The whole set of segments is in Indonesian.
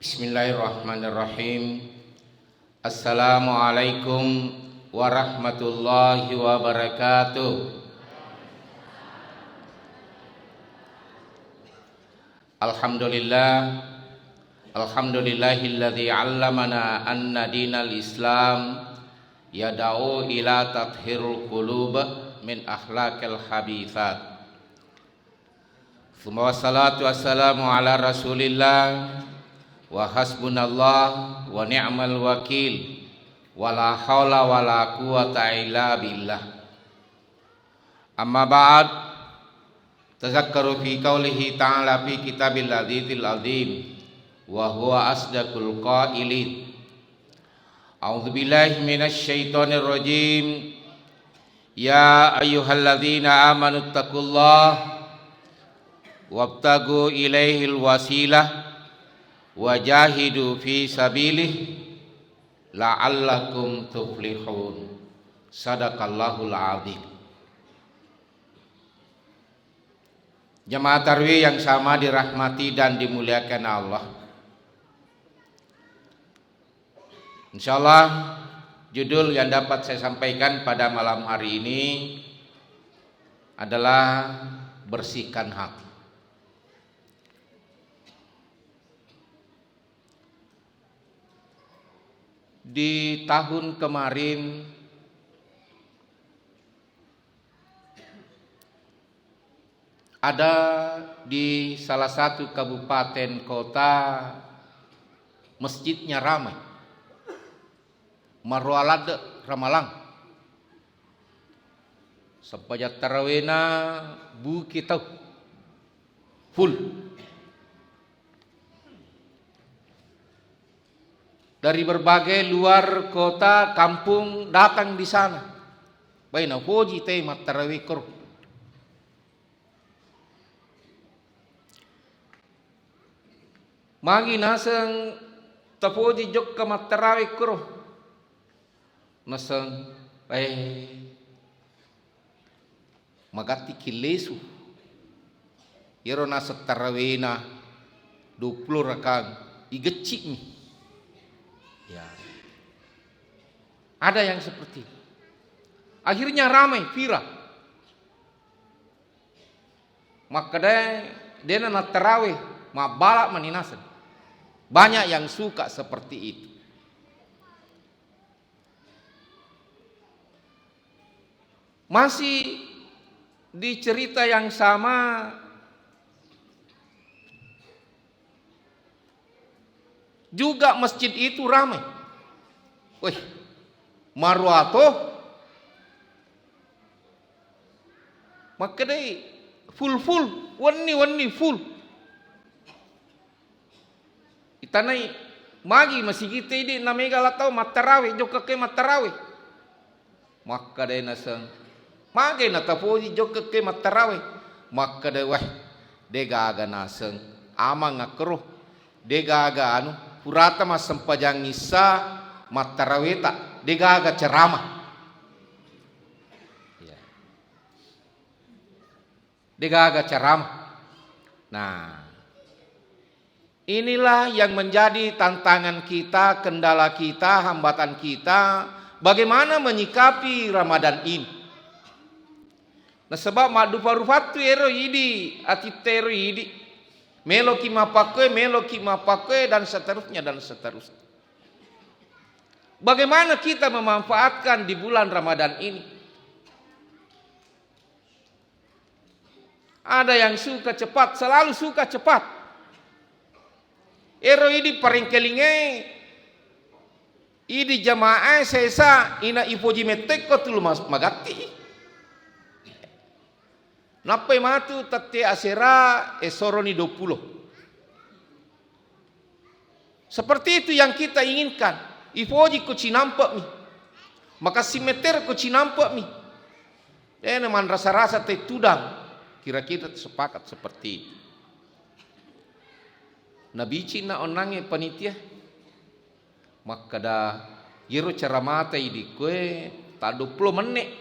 Bismillahirrahmanirrahim. Assalamualaikum warahmatullahi wabarakatuh. Alhamdulillahilladzi 'allamana anna dinal Islam yad'u ila tathhirul qulub min akhlaqil habithat. Wassalatu wassalamu ala Rasulillah wa hasbunallah wa ni'mal wakil wa la haula wa la quwata illa billah. Amma ba'd, tazakkaru fi qaulihi ta'ala fi kitabil ladzizil azim wa huwa asdaqul qailin. A'udzu billahi minasy syaithanir rajim. Ya ayyuhalladzina amanu taqullaha wabtagu ilaihil wasilah wajahidu fi sabilih la'allakum tuflihun. Sadaqallahul azim. Jemaah tarwih yang sama dirahmati dan dimuliakan Allah, insyaallah judul yang dapat saya sampaikan pada malam hari ini adalah bersihkan hati. Di tahun kemarin ada di salah satu kabupaten kota masjidnya ramai, Marwalade Ramalang. Sepanjang tarawihna bukit full. Dari berbagai luar kota, kampung datang di sana. Baina hoji tema tarawih kur. Magi naseng tapoji jok ke tarawih kur. Naseng magati kilesu. Yero nasa tarawihna 20 rakang igecik nih. Ya. Ada yang seperti itu. Akhirnya ramai, viral. Maka dia nak tarawih, mak balak maninasan. Banyak yang suka seperti itu. Masih di cerita yang sama, juga masjid itu ramai. Wih, Marwato, maka deh full, wani full. Itanai magi masih kita ini namanya latau matarawe, joka ke matarawe. Maka deh nasang, magi natapoji joka ke matarawe. Maka deh wah, dega nasang, amang ngakro, dega anu. Purata mas sempajang nisa mataraweta degaga ceramah. Ya. Degaga ceramah. Nah, inilah yang menjadi tantangan kita, kendala kita, hambatan kita, bagaimana menyikapi Ramadan ini. Nah, sebab madu parufatu ero idi atitero idi melo ki mapakwe dan seterusnya. Bagaimana kita memanfaatkan di bulan Ramadan ini? Ada yang suka cepat, selalu suka cepat. Ero idi paringkelinge idi jamaah sesa ina ipoji metek ko tulu magati. Napai matu tate asera esoroni 20. Seperti itu yang kita inginkan. Ifoji ko cinampak mi. Maka simeter ko cinampak mi. Man rasa-rasa te tudang. Kira kita sepakat seperti itu. Nabi Cina onange panitia. Maka dah yero cara mata idi kue tak 20 menit.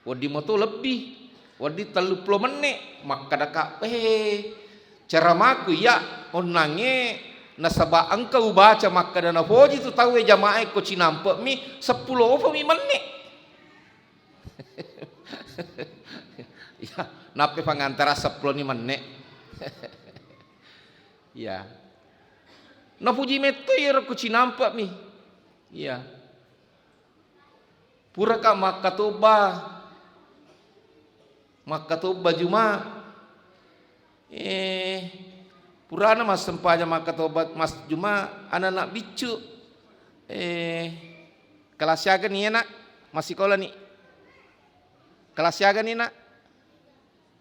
Wadi moto lebih. Wadi 30 menit maka dah kak ceramaku ya onange Nasaba engkau baca maka dana poji tu tahu jamaah ko cinampe mi 10 apa mi menit. Ya, nape pangantara 10 ni menit. Ya. Na puji meto ya ko cinampe mi. Ya. Pura ka makatoba juma. Purana mas sempanya maka tobat mas Juma anak-anak bicu kelas siaga nih nak masih sekolah nih kelas siaga nih nak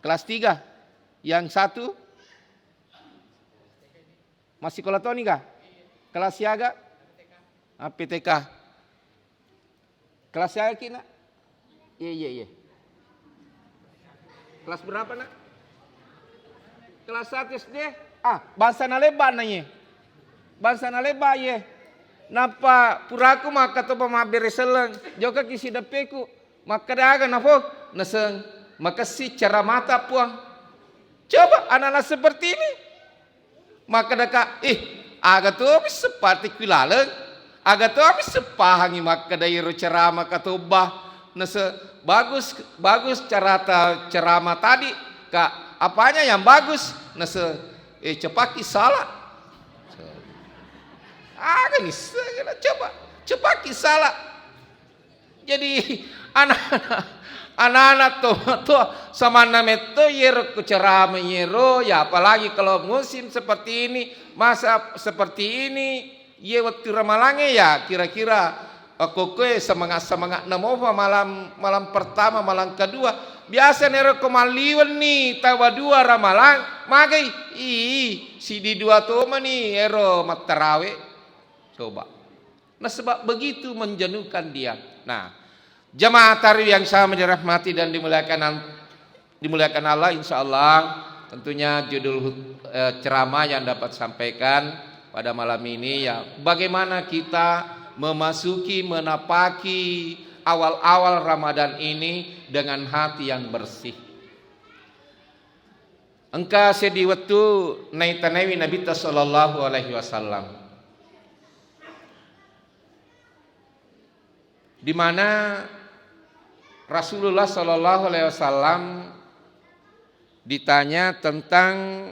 kelas 3 yang 1 masih sekolah tuh nih kah kelas siaga PTK kelas siaga kina iya kelas berapa nak kelas 1 SD bahasa naleba nanya. Bahasa naleba ye. Napa puraku maka to pamabere seleng. Joka kisi dapeku. Maka daga nafo naseng. Maka si cara mata puang. Coba anak-anak seperti ini. Maka daka aga to habis seperti kulaleng. Aga to habis sepahangi maka dairo ceramah katobah. Nase bagus ceramah tadi. Kak apanya yang bagus? Nase cepaki salah. Kan coba cepaki salah. Jadi anak-anak tuh sama nameto yero ceramah yero ya apalagi kalau musim seperti ini masa seperti ini ye waktu ramalange ya kira-kira kokoe semangat namova malam pertama malam kedua biasa nero kemaliwan nih tawa 2 ramalan magai si di 2 tuh nih ero matarawe coba. Nah sebab begitu menjenuhkan dia. Nah jamaah tarawih yang sama dirahmati dan dimuliakan Allah, insyaallah tentunya judul ceramah yang dapat sampaikan pada malam ini ya bagaimana kita menapaki awal-awal Ramadan ini dengan hati yang bersih. Engkau sedi waktu naitanawi Nabi sallallahu alaihi wasallam. Di mana Rasulullah sallallahu alaihi wasallam ditanya tentang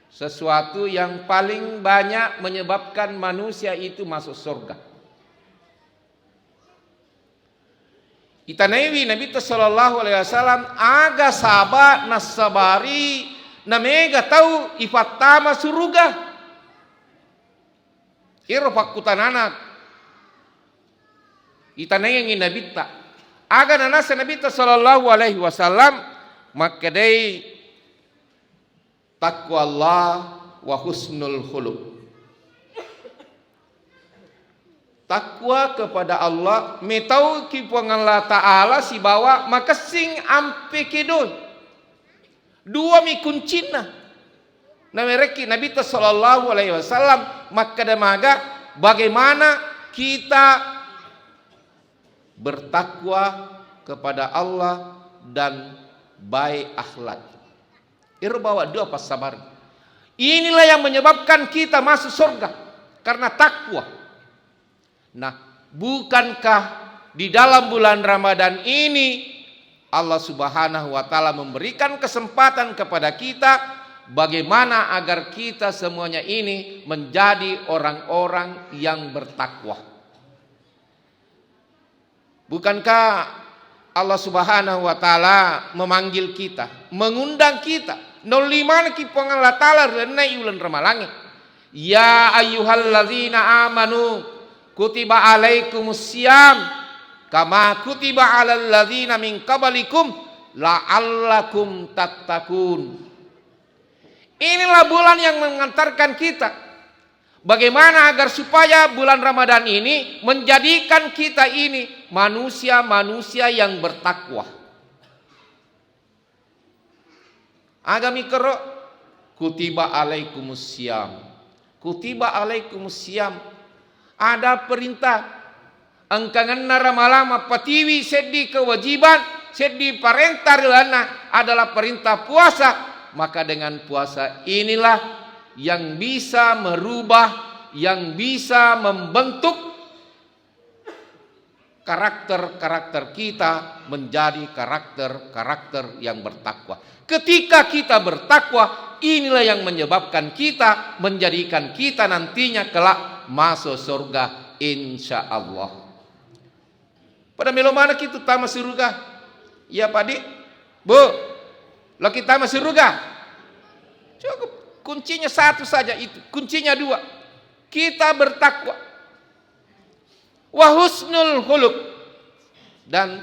sesuatu yang paling banyak menyebabkan manusia itu masuk surga. Itanawi Nabi sallallahu alaihi wasallam aga sahabat nasabari namega tahu ifatama surga. Iro pakutan anak. Itanawi Nabi ta aga nanasa Nabi sallallahu alaihi wasallam makadai taqwa Allah wa husnul khuluq. Takwa kepada Allah metau ki Allah Ta'ala si bawa maka sing ampe kedon 2 mi kuncina na mereki Nabi sallallahu alaihi wasallam maka damaga bagaimana kita bertakwa kepada Allah dan baik akhlak. Iru bawa 2 pas sabar. Inilah yang menyebabkan kita masuk surga karena takwa. Nah, bukankah di dalam bulan Ramadan ini Allah Subhanahu wa taala memberikan kesempatan kepada kita bagaimana agar kita semuanya ini menjadi orang-orang yang bertakwa. Bukankah Allah Subhanahu wa taala memanggil kita, mengundang kita, noliman ki Allah taala renai ulan ramalange. Ya ayyuhalladzina amanu kutiba alaikumusiyam kama kutiba alal ladzina min qablikum la'allakum tattaqun. Inilah bulan yang mengantarkan kita bagaimana agar supaya bulan Ramadan ini menjadikan kita ini manusia-manusia yang bertakwa. Agami kero kutiba alaikumusiyam. Kutiba alaikumusiyam. Ada perintah angkangan ramalam patiwi sedih kewajiban sedih perintah rilana adalah perintah puasa. Maka dengan puasa inilah yang bisa merubah, yang bisa membentuk karakter-karakter kita menjadi karakter-karakter yang bertakwa. Ketika kita bertakwa, inilah yang menyebabkan kita, menjadikan kita nantinya kelak masuk surga insya Allah. Pada melo mana kita masuk surga? Ya Pak Dik, Bu, lo kita masuk surga. Cukup, kuncinya satu saja itu, kuncinya dua. Kita bertakwa. Wa husnul khuluq, dan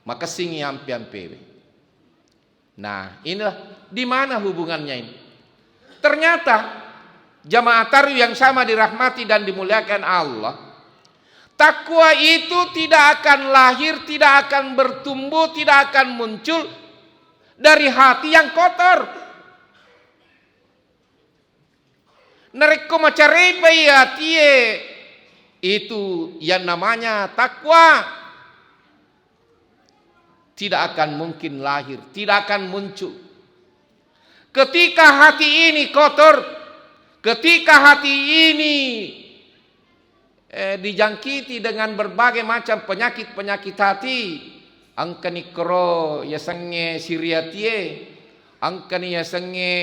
maka singi ampe-ampe. Nah, inilah di mana hubungannya ini. Ternyata jamaah taruh yang sama dirahmati dan dimuliakan Allah, takwa itu tidak akan lahir, tidak akan bertumbuh, tidak akan muncul dari hati yang kotor. Nareko macarepa ya tie, itu yang namanya takwa tidak akan mungkin lahir, tidak akan muncul. Ketika hati ini kotor, ketika hati ini dijangkiti dengan berbagai macam penyakit-penyakit hati, angkani kro ya sange siriatie, angkani ya sange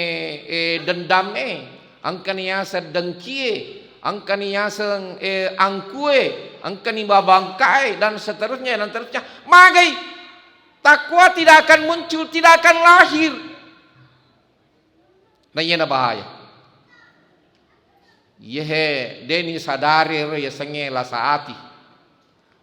dendame, angkani ya sedengkie, angkani ya seng angkue, angkani babangkai, dan seterusnya dan seterusnya. Magai takwa tidak akan muncul, tidak akan lahir. Nah ini bahaya. Yehe deni sadari ya senge la saati.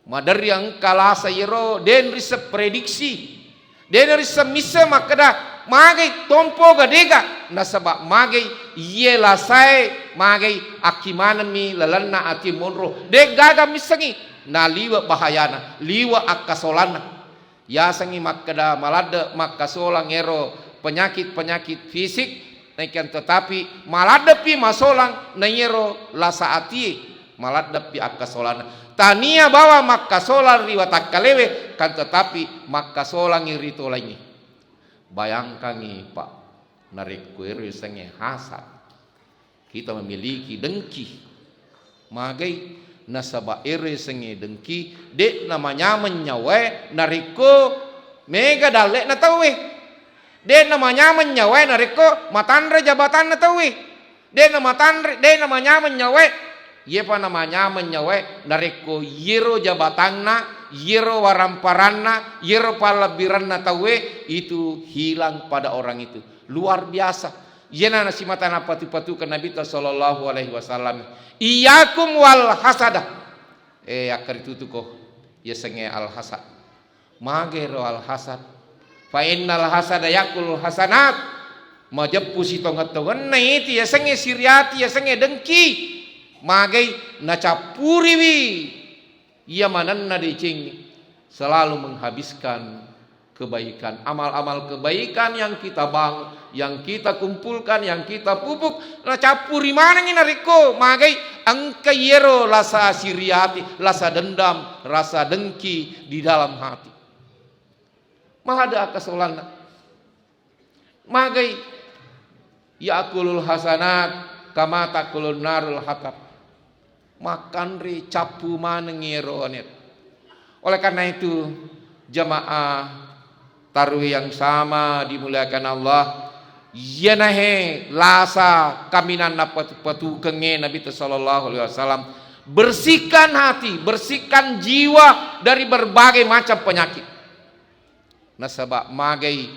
Madari yang kalasa yero den risa prediksi. Den risa misa makada magai tompo gadega nasaba magai ye la sai magai akimanami lalanna ati monro. De gaga misangi na liwa bahayana, liwa akasolana. Ya sangi makada malada makasolang ero penyakit-penyakit fisik. Naikan tetapi maladapi masolang nayero lasaati maladapi akasolana tania bawa makasolan riwatak kalewe kan tetapi makasolang irito lagi. Bayangkan nih Pak, narikuir sange hasad, kita memiliki dengki magai nasaba ere sange dengki dek namanya menyawe nariko mega dalek na tawe. Dia namanya menyawe nariko matandre jabatan na tawi. Dia namanya menyawe. Ye pa namanya menyawe nariko yero jabatan na, yero waramparan na, yero palabiran na tawi, itu hilang pada orang itu. Luar biasa. Yena nasi mata na patu-patu ke Nabi sallallahu alaihi wasallam. Iyakum wal hasada. Akar itu tuh kok ya senge al hasad. Magero al hasad. Fa innal hasada yakul hasanat, majepu si tongat-tongan na iti ya senge siriati ya senge dengki magai na capuri wi ia manan na dicing selalu menghabiskan kebaikan, amal-amal kebaikan yang kita bangun, yang kita kumpulkan, yang kita pupuk na capuri mana ngina riko magai angka yero rasa siriati, rasa dendam, rasa dengki di dalam hati. Mahada akasolana magai yakulul hasanat kama takulun narul hatab, makan ri capu manengiro anet. Oleh karena itu jamaah taruh yang sama dimuliakan Allah, yenahe lasa kaminan patu kenge Nabi sallallahu alaihi wasallam, bersihkan hati, bersihkan jiwa dari berbagai macam penyakit. Nasaba magai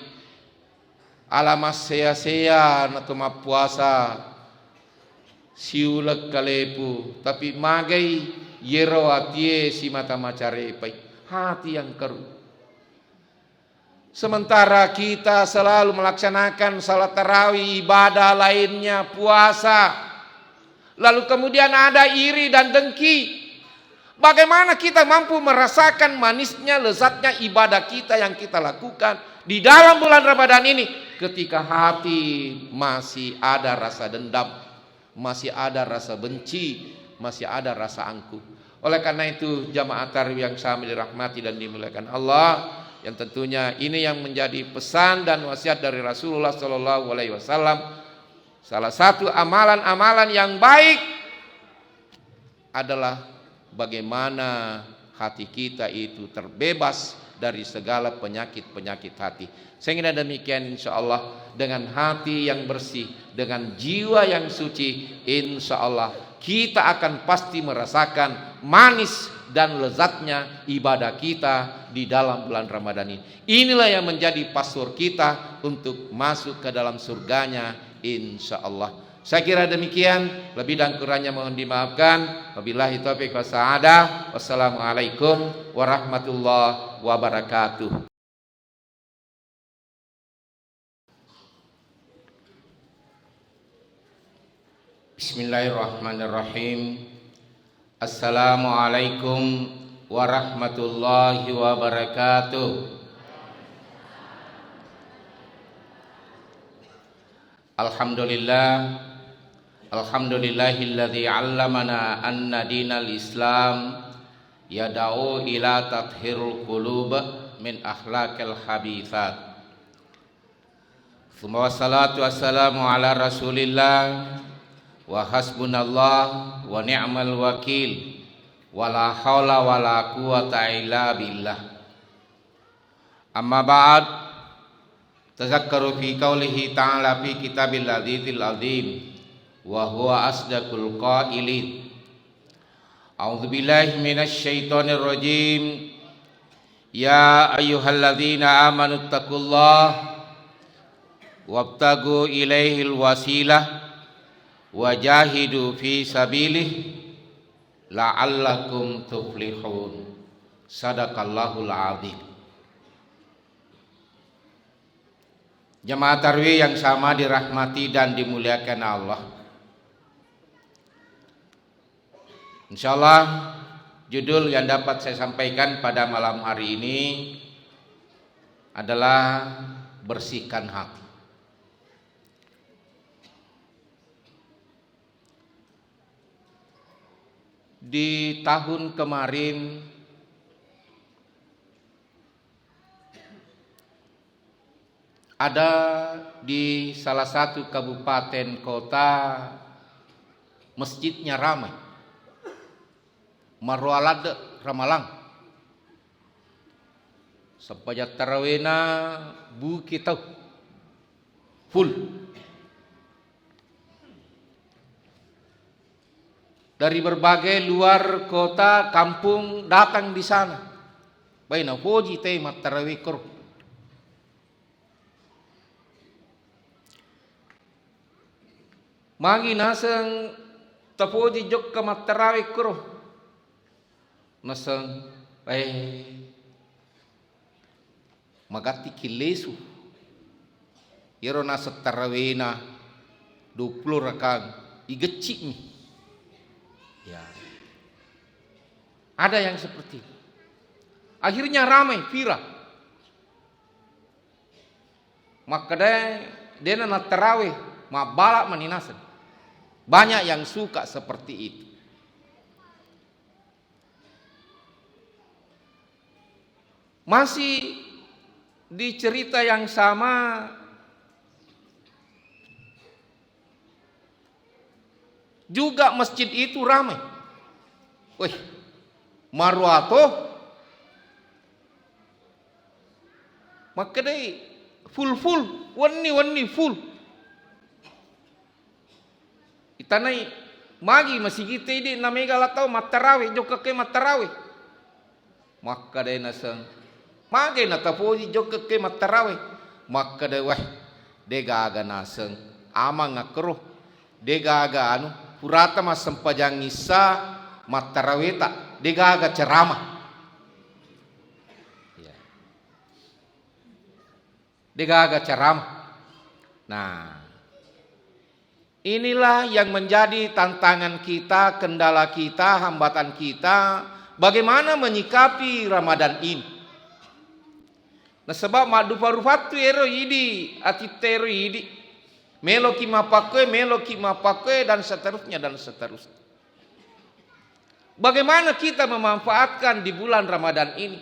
alamas sea-sea natuma puasa siulak kalepu, tapi magai yero atie si mata macare pai, hati yang keruh. Sementara kita selalu melaksanakan salat tarawih, ibadah lainnya, puasa, lalu kemudian ada iri dan dengki. Bagaimana kita mampu merasakan manisnya, lezatnya ibadah kita yang kita lakukan di dalam bulan Ramadan ini ketika hati masih ada rasa dendam, masih ada rasa benci, masih ada rasa angkuh. Oleh karena itu jamaah tarawih yang sama dirahmati dan dimuliakan Allah, yang tentunya ini yang menjadi pesan dan wasiat dari Rasulullah sallallahu alaihi wasallam, Salah satu amalan-amalan yang baik adalah bagaimana hati kita itu terbebas dari segala penyakit-penyakit hati. Sehingga demikian insya Allah dengan hati yang bersih, dengan jiwa yang suci, insya Allah kita akan pasti merasakan manis dan lezatnya ibadah kita di dalam bulan Ramadan ini. Inilah yang menjadi password kita untuk masuk ke dalam surganya insya Allah. Saya kira demikian, lebih dan kurangnya mohon dimaafkan. Wabillahi taufiq wassadah. Wassalamualaikum warahmatullahi wabarakatuh. Bismillahirrahmanirrahim. Assalamualaikum warahmatullahi wabarakatuh. Alhamdulillahilladzi 'allamana anna dinal Islam yad'u ila tathhirul qulub min akhlaqil habithat. Tsumma wassalatu wassalamu ala Rasulillah wa hasbunallah wa ni'mal wakil wa la haula wa la quwata illa billah. Amma ba'd, tazakkaru fi qaulihi ta'ala fi kitabil ladzizil azim wa huwa asdaqul qailin. A'udzu billahi minasy syaithanir rajim. Ya ayyuhalladzina amanu taqullaha wabtagu ilaihil wasilah wajahidu fi sabilih la'allakum tuflihun. Sadaqallahul azim. Jemaah tarawih yang sama dirahmati dan dimuliakan Allah. Insyaallah judul yang dapat saya sampaikan pada malam hari ini adalah bersihkan hati. Di tahun kemarin ada di salah satu kabupaten kota masjidnya ramai, Marwalade Ramalang. Sepanjang tarawihna bukit full. Dari berbagai luar kota, kampung datang di sana. Baina hoji tema tarawih kur. Magi naseng tapoji jok ke tarawih kur. Naseng magati kilesu. Yero nasa tarawihna 20 rakaat igecik nih. Ya. Ada yang seperti itu. Akhirnya ramai, viral. Maka dia nak tarawih, mak balak maninasan. Banyak yang suka seperti itu. Masih di cerita yang sama, juga masjid itu ramai. Wih, Marwato, maka deh full, wani full. Itanai magi masih kita ini namanya latau matarawe, joka ke matarawe. Maka deh nasang, magi natapoji joka ke matarawe. Maka deh wah, dega nasang, amang ngakro, dega anu. Purata mas sempajang ngisa mataraweta degaga ceramah. Ya. Degaga ceramah. Nah, inilah yang menjadi tantangan kita, kendala kita, hambatan kita, bagaimana menyikapi Ramadan ini. Nah, sebab madu parufatu ero idi, atitero idi. Meloki mapakwe dan seterusnya. Bagaimana kita memanfaatkan di bulan Ramadan ini?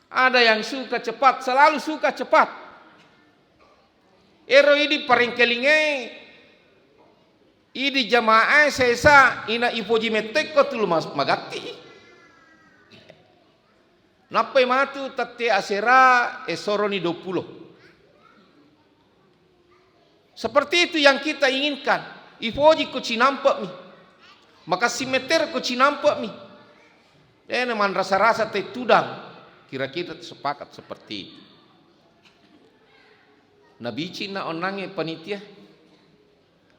Ada yang suka cepat, selalu suka cepat. Ero idi paringkelinge idi jamaah sesa ina ipoji metek ko tulu magati. Napai matu tate asera esoroni 20. Seperti itu yang kita inginkan. Ifoji ko cinampak mi. Maka simeter ko cinampak mi. Man rasa-rasa te tudang. Kira-kira sepakat seperti itu. Nabi Cina onange panitia.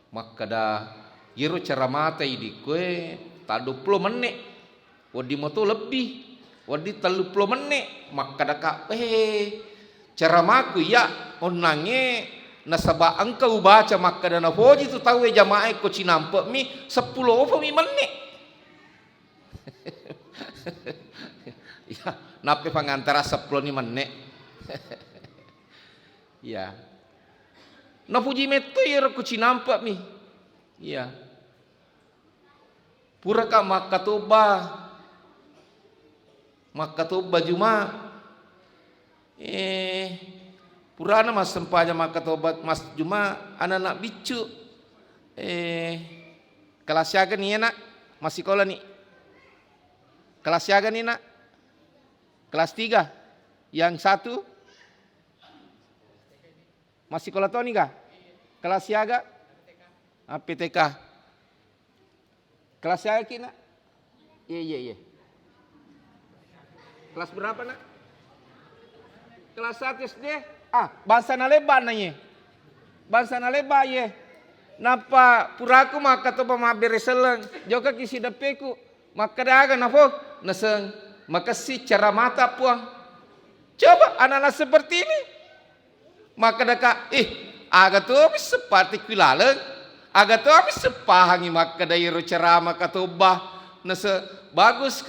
Maka dah yero cara mata idi kue tak 20 menit. Wadi moto lebih. Wadi 30 menit. Maka dah kak cara maku ya onange nasaba engkau baca maka dana foji tu tahu jamaah ko cinampak mi 10 apa mi menit. Ya, nape pangantara 10 ni menit. Ya. Na puji meto ya ko cinampak mi. Ya. Pura ka makatoba juma. Purana mas sempanya maka tobat mas Juma anak-anak bicu kelas siaga nih nak masih sekolah nih kelas siaga nih nak kelas 3 yang 1 masih sekolah tuh nih kah kelas siaga PTK kelas siaga kina iya kelas berapa nak kelas 1 SD. Bahasa naleba nanya. Bahasa naleba ye. Napa puraku maka to pamabere seleng. Joka kisi dapeku. Maka daga nafo naseng. Maka si cara mata puang. Coba anak-anak seperti ini. Maka daka aga to habis seperti kulaleng. Aga to habis sepahangi maka dairo ceramah katobah. Nase bagus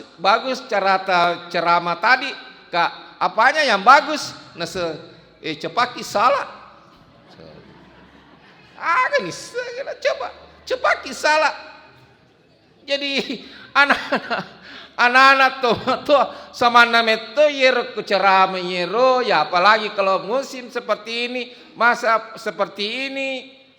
ceramah tadi. Kak apanya yang bagus? Nase cepaki salah. Nih coba cepaki salah. Jadi anak-anak tuh sama nameto yero ceramah yero ya apalagi kalau musim seperti ini masa seperti ini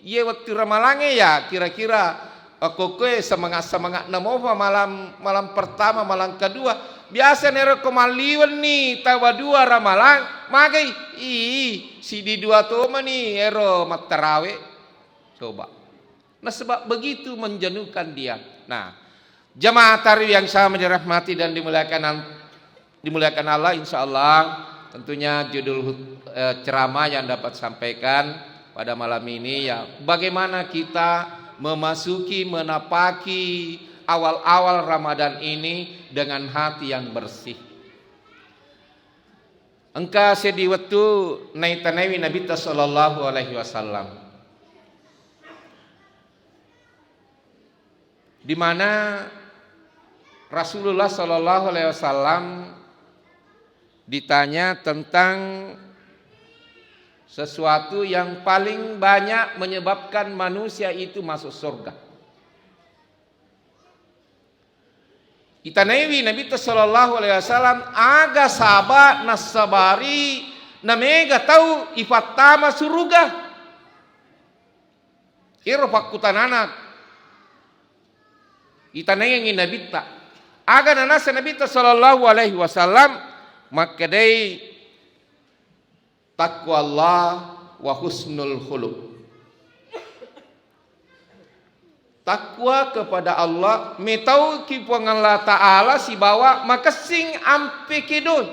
ye waktu ramalange ya kira-kira kokoe semangat namova malam pertama malam kedua biasa nero kemaliwan nih tawa 2 ramalan magai si di 2 toma nih ero matarawe coba. Nah sebab begitu menjenuhkan dia. Nah jamaah tarawih yang sama dirahmati dan dimuliakan Allah, insyaallah tentunya judul ceramah yang dapat sampaikan pada malam ini ya bagaimana kita menapaki awal-awal Ramadan ini dengan hati yang bersih. Engkau sedi waktu naitanawi Nabi sallallahu alaihi wasallam. Di mana Rasulullah sallallahu alaihi wasallam ditanya tentang sesuatu yang paling banyak menyebabkan manusia itu masuk surga. Itanawi Nabi sallallahu alaihi wasallam aga sahabat nasabari namega tahu ifatama surga. Iro pakutan anak. Itanawi Nabi ta aga nanasa Nabi sallallahu alaihi wasallam makadai taqwa Allah wa husnul khuluq. Takwa kepada Allah metau ki Allah Ta'ala si bawa maka sing ampe kedon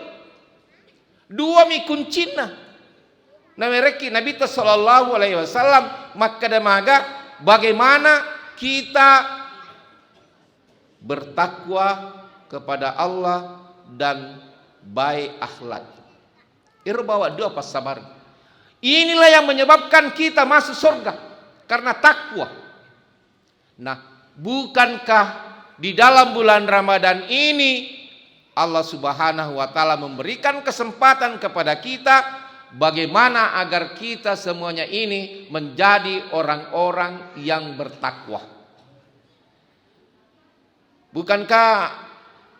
2 mi kuncina na mereki Nabi sallallahu alaihi wasallam maka damaga bagaimana kita bertakwa kepada Allah dan baik akhlak. Iro bawa 2 pas sabar. Inilah yang menyebabkan kita masuk surga karena takwa. Nah, bukankah di dalam bulan Ramadan ini Allah Subhanahu wa taala memberikan kesempatan kepada kita bagaimana agar kita semuanya ini menjadi orang-orang yang bertakwa. Bukankah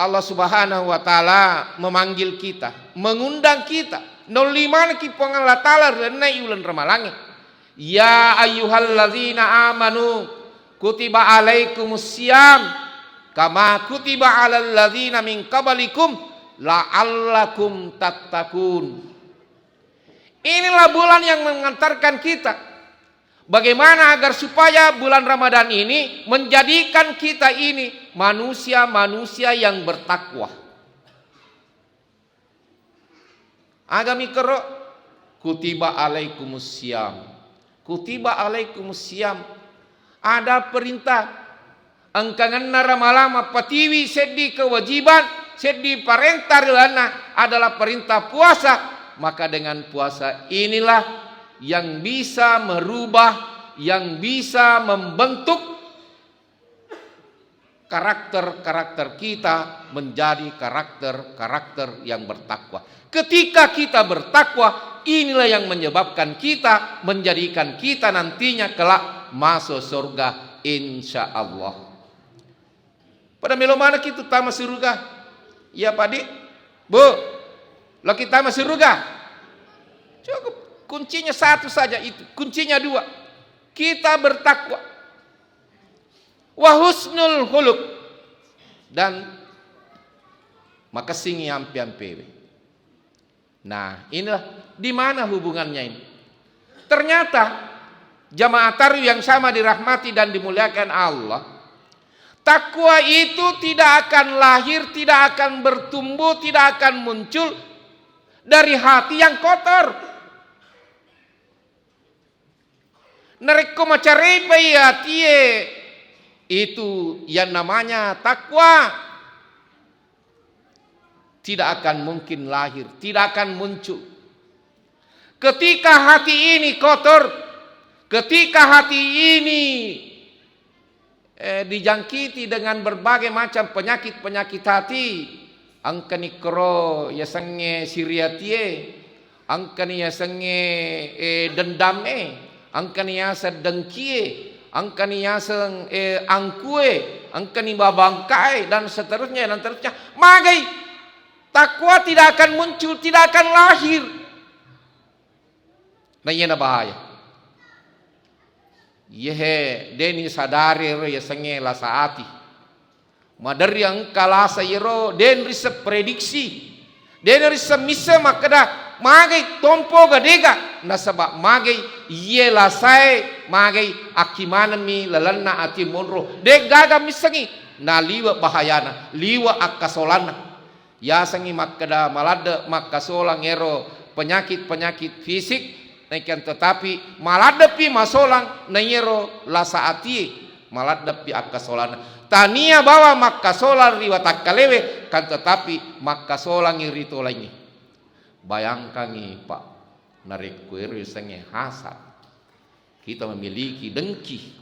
Allah Subhanahu wa taala memanggil kita, mengundang kita, noliman ki pangallah taala renai ulan ramalange. Ya ayyuhalladzina amanu kutiba alaikumusiyam kama kutiba alal ladzina min qablikum la'allakum tattaqun. Inilah bulan yang mengantarkan kita bagaimana agar supaya bulan Ramadan ini menjadikan kita ini manusia-manusia yang bertakwa. Agami kero kutiba alaikumusiyam. Kutiba alaikumusiyam. Ada perintah angkangan lama patiwi sedih kewajiban sedih perintah rilana adalah perintah puasa. Maka dengan puasa inilah yang bisa merubah, yang bisa membentuk karakter-karakter kita menjadi karakter-karakter yang bertakwa. Ketika kita bertakwa, inilah yang menyebabkan kita, menjadikan kita nantinya kelak masuk surga insya Allah. Pada melo mana kita masuk surga? Ya Pak Dik, Bu, lo kita masuk surga. Cukup, kuncinya satu saja itu, kuncinya dua. Kita bertakwa. Wa husnul khuluq dan maka singi ampi-ampi. Nah, inilah di mana hubungannya ini. Ternyata jamaah tarawih yang sama dirahmati dan dimuliakan Allah, takwa itu tidak akan lahir, tidak akan bertumbuh, tidak akan muncul dari hati yang kotor. Nareko macarepa ya tie itu yang namanya takwa tidak akan mungkin lahir, tidak akan muncul. Ketika hati ini kotor, ketika hati ini dijangkiti dengan berbagai macam penyakit-penyakit hati, angkani kro ya senge siriatie, angkani ya senge dendame, angkani ya sedengkie, angkani ya seng angkue, angkani babangkai dan seterusnya. Magai takwa tidak akan muncul, tidak akan lahir. Nah ini bahaya. Yehe deni sadari ro ya senge la saati. Madari yang kalasa yero den risa prediksi. Den risa misa makada magai tompo gadega nasaba magai ye la sai magai akimanan mi lalanna ati monro. De gaga misangi na liwa bahayana, liwa akasolana. Ya sangi makada malada makasolang ero penyakit-penyakit fisik naikan tetapi maladapi masolang nairo lasaati maladapi akasolana tania bawa makasolang riwatak kalewe kan tetapi makasolang irito lagi. Bayangkan nih Pak, narik kueri sangi hasad, kita memiliki dengki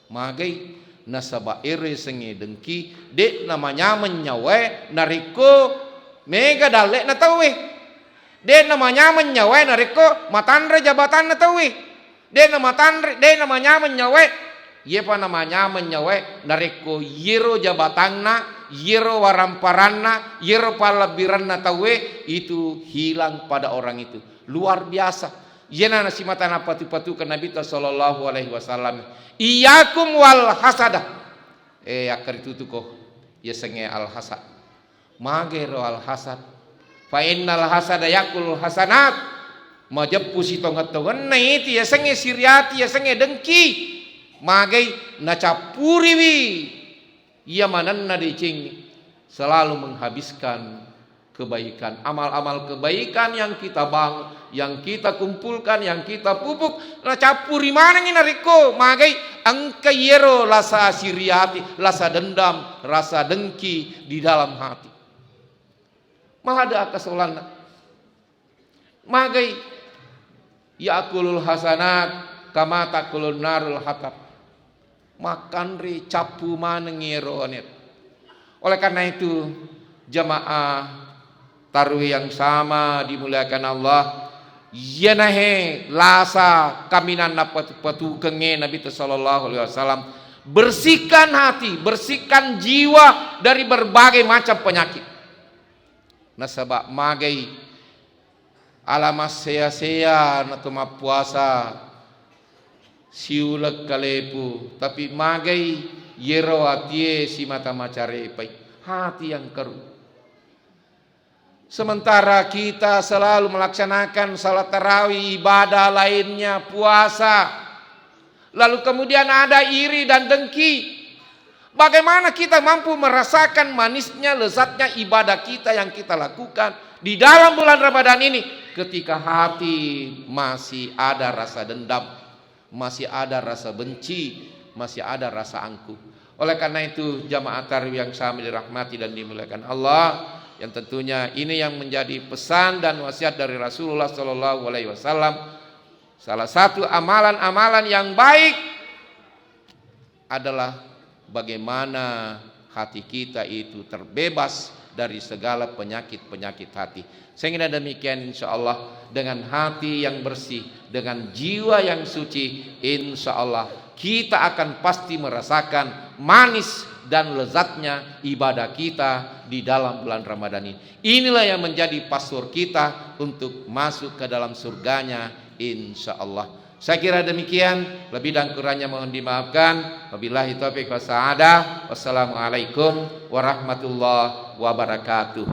magai nasaba ere senge dengki dek namanya menyawe nariko mega dalek na tawe dek namanya menyawe nariko matandre jabatan na tawe dek namanya menyawe ye pa namanya menyawe nariko yero jabatanna yero waramparanna yero palabiran na tawe itu hilang pada orang itu luar biasa. Jena nasi mata na patu-patu ke Nabi sallallahu alaihi wasallam. Iyakum wal hasada. Akar itu ko ya senge al hasad. Magero al hasad. Fa innal hasada yakul hasanat. Majappu si tongat-tongan na iti ya senge siriati ya senge dengki. Magai na capuri wi. Ia manan na dicing selalu menghabiskan kebaikan, amal-amal kebaikan yang kita bangun, yang kita kumpulkan, yang kita pupuk. Na capuri mana ngina riko magai angka yero rasa siriati, rasa dendam, rasa dengki di dalam hati. Mahada akasolana. Magai yakulul hasanat kama takulun narul hatab. Makan ri capu mana ngero anet. Oleh karena itu jamaah tarawih yang sama dimuliakan Allah, yanahe lasa kaminan patu kenge Nabi sallallahu alaihi wasallam, bersihkan hati, bersihkan jiwa dari berbagai macam penyakit. Nasaba magai alamas sia-sia natuma puasa siulek kalepu, tapi magai yero atie si mata macare pai, hati yang keruh. Sementara kita selalu melaksanakan salat tarawih, ibadah lainnya, puasa, lalu kemudian ada iri dan dengki. Bagaimana kita mampu merasakan manisnya, lezatnya ibadah kita yang kita lakukan di dalam bulan Ramadan ini, ketika hati masih ada rasa dendam, masih ada rasa benci, masih ada rasa angkuh. Oleh karena itu, jamaah tarawih yang sama dirahmati dan dimuliakan Allah, yang tentunya ini yang menjadi pesan dan wasiat dari Rasulullah SAW. Salah satu amalan-amalan yang baik adalah bagaimana hati kita itu terbebas dari segala penyakit-penyakit hati. Sehingga demikian, insya Allah, dengan hati yang bersih, dengan jiwa yang suci, insya Allah kita akan pasti merasakan manis dan lezatnya ibadah kita di dalam bulan Ramadan ini. Inilah yang menjadi password kita untuk masuk ke dalam surganya, insya Allah. Saya kira demikian, lebih dan kurangnya mohon dimaafkan. Wabillahi taufiq wa sa'adah. Wassalamualaikum warahmatullahi wabarakatuh.